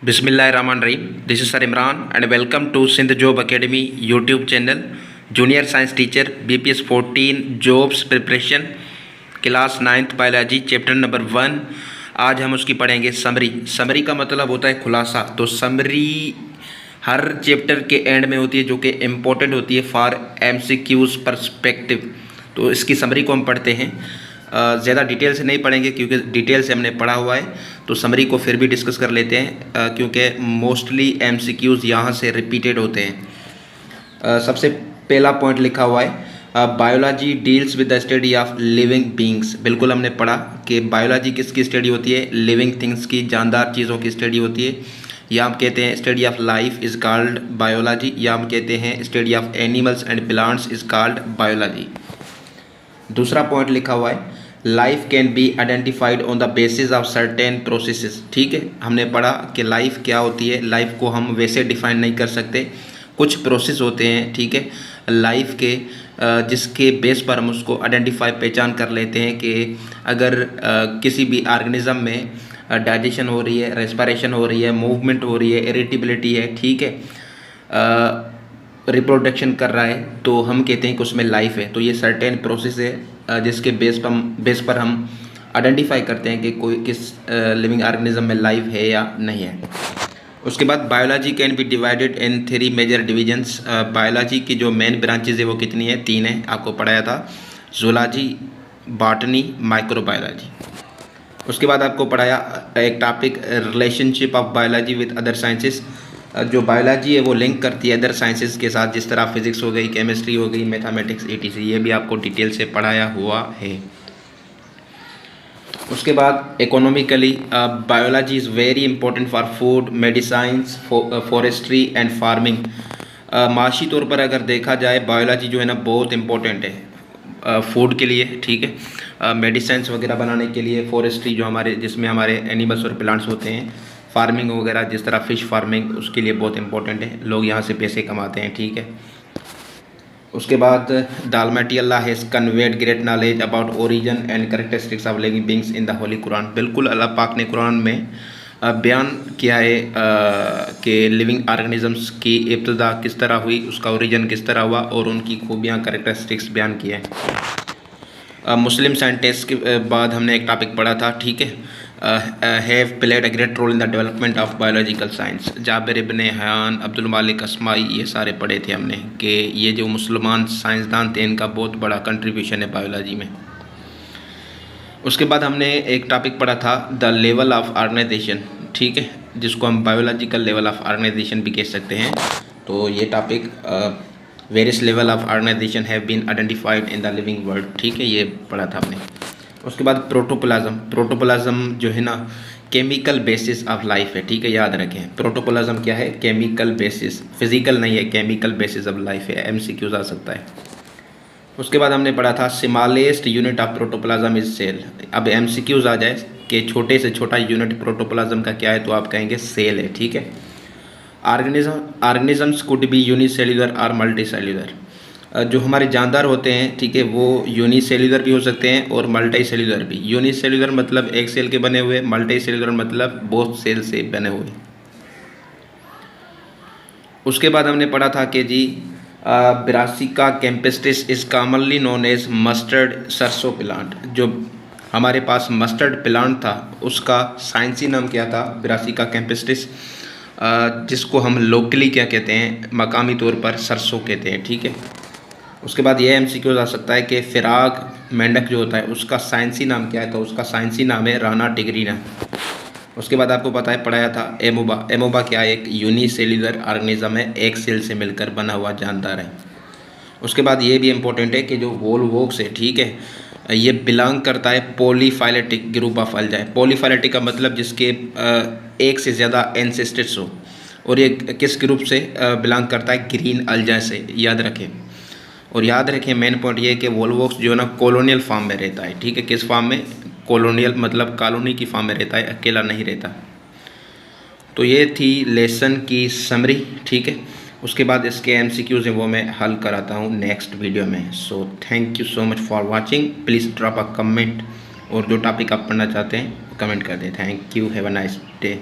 Bismillahirrahmanirrahim. This is Sir Imran and welcome to Sindh Job Academy YouTube channel. Junior Science Teacher BPS 14 Jobs Preparation class 9th biology chapter number 1। आज हम उसकी पढ़ेंगे summary. Summary का मतलब होता है खुलासा। तो समरी हर चैप्टर के एंड में होती है जो कि इम्पोर्टेंट होती है फॉर MCQs पर्सपेक्टिव। तो इसकी समरी को हम पढ़ते हैं। ज़्यादा डिटेल से नहीं पढ़ेंगे क्योंकि डिटेल से हमने पढ़ा हुआ है, तो समरी को फिर भी डिस्कस कर लेते हैं क्योंकि मोस्टली MCQs यहाँ से रिपीटेड होते हैं। सबसे पहला पॉइंट लिखा हुआ है biology deals with the study of living beings. बिल्कुल हमने पढ़ा कि बायोलॉजी किसकी स्टडी होती है, लिविंग थिंग्स की, जानदार चीज़ों की स्टडी होती है। या हम कहते हैं study of life is called biology, या हम कहते हैं study of animals and plants is called biology. दूसरा पॉइंट लिखा हुआ है life can be identified on the basis of certain processes. ठीक है, हमने पढ़ा कि लाइफ क्या होती है। लाइफ को हम वैसे डिफाइन नहीं कर सकते, कुछ प्रोसेस होते हैं, ठीक है, लाइफ के जिसके बेस पर हम उसको आइडेंटिफाई पहचान कर लेते हैं कि अगर किसी भी ऑर्गेनिज्म में डाइजेशन हो रही है, रेस्पिरेशन हो रही है, मूवमेंट हो रही है, इरिटेबिलिटी है, ठीक है, रिप्रोडक्शन कर रहा है, तो हम कहते हैं कि उसमें लाइफ है। तो ये सर्टेन प्रोसेस है जिसके बेस पर हम आइडेंटिफाई करते हैं कि कोई किस लिविंग ऑर्गेनिज्म में लाइफ है या नहीं है। उसके बाद biology can be divided in 3 major divisions. Biology की जो मेन ब्रांचेज है वो कितनी है, 3 है, आपको पढ़ाया था, जूलॉजी, बॉटनी, माइक्रोबायोलॉजी। उसके बाद आपको पढ़ाया एक topic relationship of biology with other sciences. जो बायोलॉजी है वो लिंक करती है अदर साइंसेस के साथ, जिस तरह फिजिक्स हो गई, केमिस्ट्री हो गई, मैथमेटिक्स, ETC, ये भी आपको डिटेल से पढ़ाया हुआ है। उसके बाद economically biology is very important for food, medicines, forestry and farming. माशी तौर पर अगर देखा जाए बायोलॉजी जो है ना बहुत इंपॉर्टेंट है फूड के लिए, ठीक है, मेडिसिन्स वगैरह बनाने के लिए, फॉरेस्ट्री जो हमारे जिसमें हमारे एनिमल्स और प्लांट्स होते हैं, फार्मिंग वगैरह जिस तरह फ़िश फार्मिंग, उसके लिए बहुत इंपॉर्टेंट है, लोग यहाँ से पैसे कमाते हैं, ठीक है। उसके बाद the almighty Allah has conveyed great knowledge about origin and characteristics of living beings in the Holi Quran. बिल्कुल अल्लाह पाक ने कुरान में बयान किया है कि लिविंग ऑर्गेनिजम्स की इब्तिदा किस तरह हुई, उसका ओरिजिन किस तरह हुआ और उनकी खूबियाँ, कैरेक्टरिस्टिक्स बयान किए हैं। मुस्लिम साइंटिस्ट के बाद हमने एक टॉपिक पढ़ा था, ठीक है, have played a great role in the development of biological science. Jabir ibn Hayyan, Abdul Malik Asmai, ये सारे पढ़े थे हमने कि ये जो मुसलमान साइंसदान थे इनका बहुत बड़ा कंट्रीब्यूशन है बायोलॉजी में। उसके बाद हमने एक टॉपिक पढ़ा था द लेवल ऑफ ऑर्गेनाइजेशन, ठीक है, जिसको हम बायोलॉजिकल लेवल ऑफ ऑर्गेनाइजेशन भी कह सकते हैं। तो ये topic various level of organization have been identified in the living world, ठीक है, ये पढ़ा था हमने। उसके बाद प्रोटोप्लाज्म। प्रोटोप्लाज्म जो है ना केमिकल बेसिस ऑफ लाइफ है, ठीक है, याद रखें। प्रोटोप्लाज्म क्या है, केमिकल बेसिस, फिजिकल नहीं है, केमिकल बेसिस ऑफ लाइफ है, MCQs आ सकता है। उसके बाद हमने पढ़ा था smallest unit of protoplasm is cell. अब MCQs आ जाए कि छोटे से छोटा यूनिट प्रोटोप्लाज्म का क्या है, तो आप कहेंगे सेल है, ठीक है। ऑर्गेनिजम्स कुड बी यूनिसेल्युलर और मल्टीसेल्युलर। जो हमारे जानदार होते हैं, ठीक है, वो यूनिसेल्युलर भी हो सकते हैं और मल्टी सेल्युलर भी। यूनिसेल्युलर मतलब एक सेल के बने हुए, मल्टी सेल्युलर मतलब बहुत सेल से बने हुए। उसके बाद हमने पढ़ा था कि जी Brassica campestris is commonly known as mustard सरसों प्लांट। जो हमारे पास मस्टर्ड प्लांट था उसका साइंसी नाम क्या था, ब्रासिका कैम्पेस्टिस, जिसको हम लोकली क्या कहते हैं, मकामी तौर पर सरसों कहते हैं, ठीक है। उसके बाद ये MCQs आ सकता है कि फिराग मेंढक जो होता है उसका साइंसी नाम क्या है, तो उसका साइंसी नाम है राना टिग्रीना। उसके बाद आपको पता है पढ़ाया था एमोबा। एमोबा क्या है, एक यूनिसेल्युलर ऑर्गेनिज्म है, एक सेल से मिलकर बना हुआ जानदार है। उसके बाद ये भी इम्पोर्टेंट है कि जो वोल्वोक्स है, ठीक है, ये बिलोंग करता है पॉलीफाइलेटिक ग्रुप ऑफ अल्जाई। पॉलीफाइलेटिक का मतलब जिसके एक से ज़्यादा एंसेस्टर्स हो, और ये किस ग्रुप से बिलोंग करता है, ग्रीन अल्जाई से, याद रखें। और याद रखें मेन पॉइंट ये है कि वोल्वोक्स जो है ना कॉलोनियल फार्म में रहता है, ठीक है, किस फार्म में, कॉलोनियल मतलब कॉलोनी की फार्म में रहता है, अकेला नहीं रहता। तो ये थी लेसन की समरी, ठीक है। उसके बाद इसके MCQs हैं वो मैं हल कराता हूँ नेक्स्ट वीडियो में। So thank you so much for watching. Please drop a comment, और जो टॉपिक आप पढ़ना चाहते हैं कमेंट कर दें। Thank you, have a nice day.